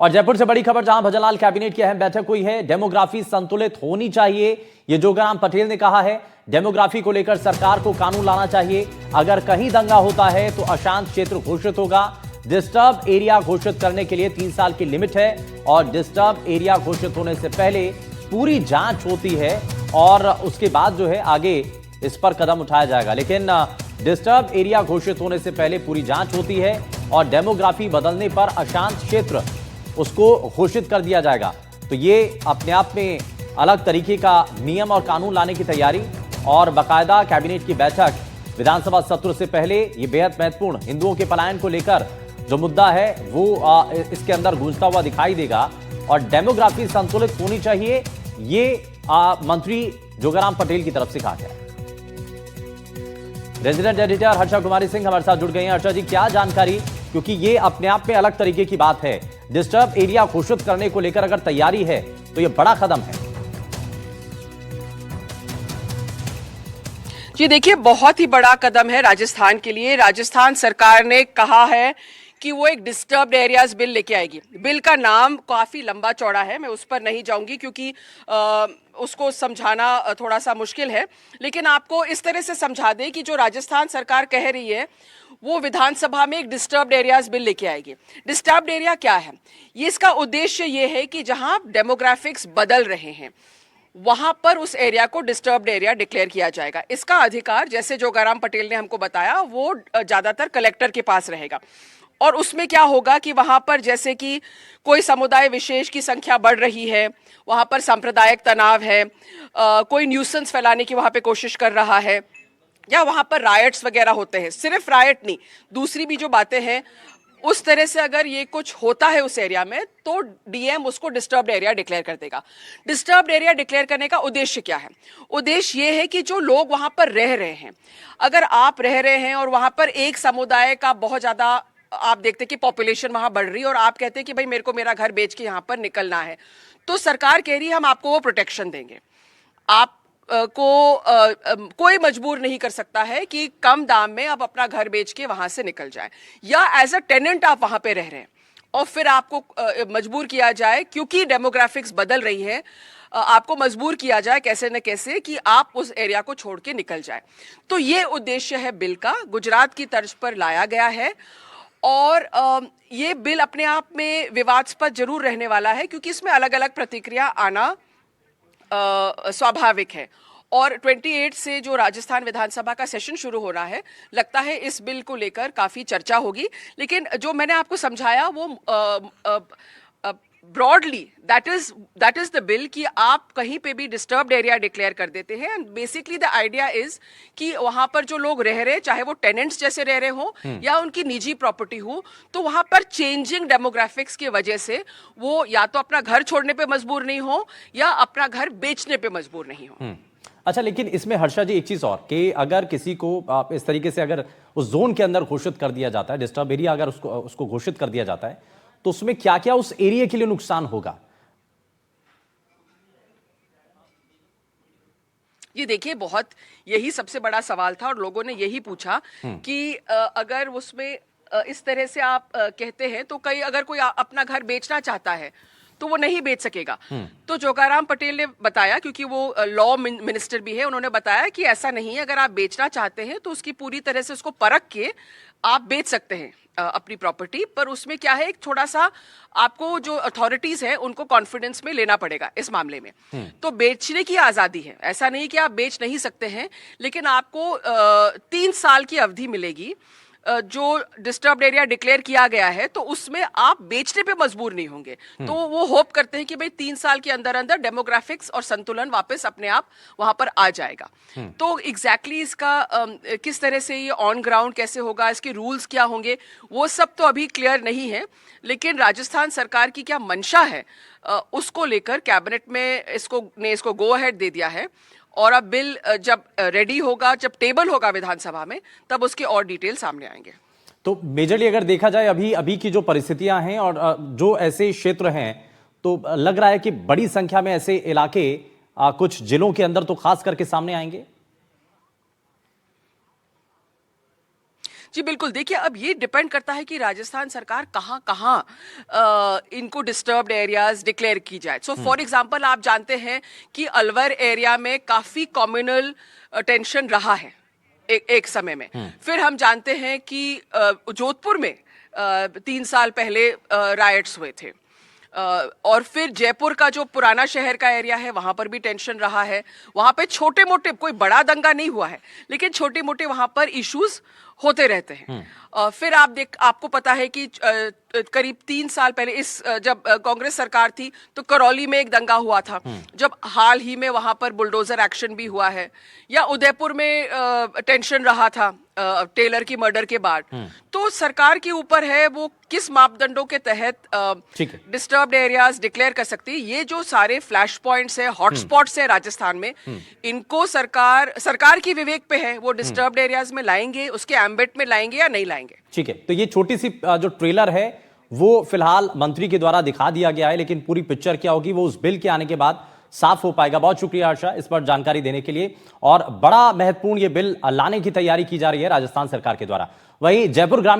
और जयपुर से बड़ी खबर, जहां भजनलाल कैबिनेट की अहम बैठक हुई है। डेमोग्राफी संतुलित होनी चाहिए, ये जोगाराम पटेल ने कहा है। डेमोग्राफी को लेकर सरकार को कानून लाना चाहिए। अगर कहीं दंगा होता है तो अशांत क्षेत्र घोषित होगा। डिस्टर्ब एरिया घोषित करने के लिए 3 साल की लिमिट है और डिस्टर्ब एरिया घोषित होने से पहले पूरी जांच होती है और उसके बाद जो है आगे इस पर कदम उठाया जाएगा। लेकिन डिस्टर्ब एरिया घोषित होने से पहले पूरी जांच होती है और डेमोग्राफी बदलने पर अशांत क्षेत्र उसको घोषित कर दिया जाएगा। तो ये अपने आप में अलग तरीके का नियम और कानून लाने की तैयारी और बाकायदा कैबिनेट की बैठक विधानसभा सत्र से पहले, ये बेहद महत्वपूर्ण हिंदुओं के पलायन को लेकर जो मुद्दा है वो इसके अंदर गूंजता हुआ दिखाई देगा। और डेमोग्राफी संतुलित होनी चाहिए, ये मंत्री जोगाराम पटेल की तरफ से कहा गया। रेजिडेंट एडिटर हर्षा कुमारी सिंह हमारे साथ जुड़ गई हैं। हर्षा जी, क्या जानकारी, क्योंकि ये अपने आप में अलग तरीके की बात है। डिस्टर्ब एरिया घोषित करने को लेकर अगर तैयारी है तो ये बड़ा कदम है। जी देखिए, बहुत ही बड़ा कदम है राजस्थान के लिए। राजस्थान सरकार ने कहा है कि वो एक डिस्टर्ब्ड एरियाज बिल लेके आएगी। बिल का नाम काफ़ी लंबा चौड़ा है, मैं उस पर नहीं जाऊंगी क्योंकि उसको समझाना थोड़ा सा मुश्किल है। लेकिन आपको इस तरह से समझा दें कि जो राजस्थान सरकार कह रही है वो विधानसभा में एक डिस्टर्ब्ड एरियाज बिल लेके आएगी। डिस्टर्ब्ड एरिया क्या है? ये इसका उद्देश्य ये है कि जहां डेमोग्राफिक्स बदल रहे हैं वहां पर उस एरिया को डिस्टर्ब्ड एरिया डिक्लेयर किया जाएगा। इसका अधिकार, जैसे जोगाराम पटेल ने हमको बताया, वो ज्यादातर कलेक्टर के पास रहेगा। और उसमें क्या होगा कि वहां पर जैसे कि कोई समुदाय विशेष की संख्या बढ़ रही है, वहां पर सांप्रदायिक तनाव है, कोई न्यूसेंस फैलाने की वहां पे कोशिश कर रहा है, या वहां पर रायट्स वगैरह होते हैं, सिर्फ रायट नहीं दूसरी भी जो बातें हैं, उस तरह से अगर ये कुछ होता है उस एरिया में तो डीएम उसको डिस्टर्ब्ड एरिया डिक्लेयर कर देगा। डिस्टर्ब्ड एरिया डिक्लेयर करने का उद्देश्य क्या है? उद्देश्य ये है कि जो लोग वहां पर रह रहे हैं, अगर आप रह रहे हैं और वहां पर एक समुदाय का बहुत ज्यादा आप देखते हैं कि पॉपुलेशन वहां बढ़ रही है और आप कहते हैं कि भाई मेरे को मेरा घर बेच के यहां पर निकलना है, तो सरकार कह रही है हम आपको वो प्रोटेक्शन देंगे। आप कोई मजबूर नहीं कर सकता है कि कम दाम में आप अपना घर बेच के वहां से निकल जाए, या एज अ टेनेंट आप वहां पे रह रहे हैं और फिर आपको मजबूर किया जाए, क्योंकि डेमोग्राफिक्स बदल रही है, आपको मजबूर किया जाए कैसे न कैसे कि आप उस एरिया को छोड़ के निकल जाए। तो ये उद्देश्य है बिल का, गुजरात की तर्ज पर लाया गया है। और ये बिल अपने आप में विवादास्पद जरूर रहने वाला है क्योंकि इसमें अलग अलग प्रतिक्रिया आना स्वाभाविक है। और 28 से जो राजस्थान विधानसभा का सेशन शुरू हो रहा है, लगता है इस बिल को लेकर काफी चर्चा होगी। लेकिन जो मैंने आपको समझाया वो broadly that is the bill कि आप कहीं पे भी डिस्टर्ब्ड एरिया डिक्लेयर कर देते हैं। And basically the idea is कि वहां पर जो लोग रह रहे, चाहे वो टेनेंट्स जैसे रह रहे हो या उनकी निजी प्रॉपर्टी हो, तो वहां पर चेंजिंग डेमोग्राफिक्स की वजह से वो या तो अपना घर छोड़ने पे मजबूर नहीं हो या अपना घर बेचने पे मजबूर नहीं हो। अच्छा, लेकिन इसमें हर्षा जी एक चीज और कि अगर किसी को इस तरीके से अगर उस जोन के अंदर घोषित कर दिया जाता है, डिस्टर्ब एरिया अगर उसको घोषित कर दिया जाता है, तो उसमें क्या क्या उस एरिया के लिए नुकसान होगा? ये देखिए, बहुत यही सबसे बड़ा सवाल था और लोगों ने यही पूछा कि अगर उसमें इस तरह से आप कहते हैं तो कई अगर कोई अपना घर बेचना चाहता है तो वो नहीं बेच सकेगा। तो जोगाराम पटेल ने बताया, क्योंकि वो लॉ मिनिस्टर भी है, उन्होंने बताया कि ऐसा नहीं है, अगर आप बेचना चाहते हैं तो उसकी पूरी तरह से उसको परख के आप बेच सकते हैं अपनी प्रॉपर्टी। पर उसमें क्या है, एक थोड़ा सा आपको जो अथॉरिटीज हैं उनको कॉन्फिडेंस में लेना पड़ेगा इस मामले में। तो बेचने की आजादी है, ऐसा नहीं कि आप बेच नहीं सकते हैं, लेकिन आपको 3 साल की अवधि मिलेगी। जो डिस्टर्ब्ड एरिया डिक्लेयर किया गया है तो उसमें आप बेचने पे मजबूर नहीं होंगे। तो वो होप करते हैं कि भाई 3 साल के अंदर अंदर डेमोग्राफिक्स और संतुलन वापस अपने आप वहां पर आ जाएगा। तो एग्जैक्टली इसका किस तरह से ये ऑन ग्राउंड कैसे होगा, इसके रूल्स क्या होंगे, वो सब तो अभी क्लियर नहीं है। लेकिन राजस्थान सरकार की क्या मंशा है उसको लेकर कैबिनेट में इसको गो अहेड दे दिया है। और अब बिल जब रेडी होगा, जब टेबल होगा विधानसभा में, तब उसके और डिटेल सामने आएंगे। तो मेजरली अगर देखा जाए अभी की जो परिस्थितियां हैं और जो ऐसे क्षेत्र हैं, तो लग रहा है कि बड़ी संख्या में ऐसे इलाके कुछ जिलों के अंदर तो खास करके सामने आएंगे। जी बिल्कुल, देखिए अब ये डिपेंड करता है कि राजस्थान सरकार कहाँ कहाँ इनको डिस्टर्ब्ड एरियाज डिक्लेयर की जाए। सो फॉर एग्जांपल आप जानते हैं कि अलवर एरिया में काफी कम्युनल टेंशन रहा है एक समय में। फिर हम जानते हैं कि जोधपुर में 3 साल पहले रायट्स हुए थे। और फिर जयपुर का जो पुराना शहर का एरिया है वहां पर भी टेंशन रहा है। वहां पे छोटे मोटे, कोई बड़ा दंगा नहीं हुआ है, लेकिन छोटे मोटे वहां पर इश्यूज होते रहते हैं। फिर आपको पता है कि करीब 3 साल पहले जब कांग्रेस सरकार थी तो करौली में एक दंगा हुआ था, जब हाल ही में वहां पर बुलडोजर एक्शन भी हुआ है। या उदयपुर में टेंशन रहा था टेलर की मर्डर के बाद। तो सरकार के ऊपर है वो किस मापदंडों के तहत डिस्टर्ब्ड एरियाज डिक्लेयर कर सकती है। ये जो सारे फ्लैश पॉइंट्स है, हॉटस्पॉट्स है राजस्थान में, इनको सरकार की विवेक पे है, वो डिस्टर्ब्ड एरियाज में लाएंगे, उसके एम्बिट में लाएंगे या नहीं लाएंगे। ठीक है, तो ये छोटी सी जो ट्रेलर है वो फिलहाल मंत्री के द्वारा दिखा दिया गया है, लेकिन पूरी पिक्चर क्या होगी वो उस बिल के आने के बाद साफ हो पाएगा। बहुत शुक्रिया हर्षा इस पर जानकारी देने के लिए। और बड़ा महत्वपूर्ण ये बिल लाने की तैयारी की जा रही है राजस्थान सरकार के द्वारा। वहीं जयपुर ग्रामीण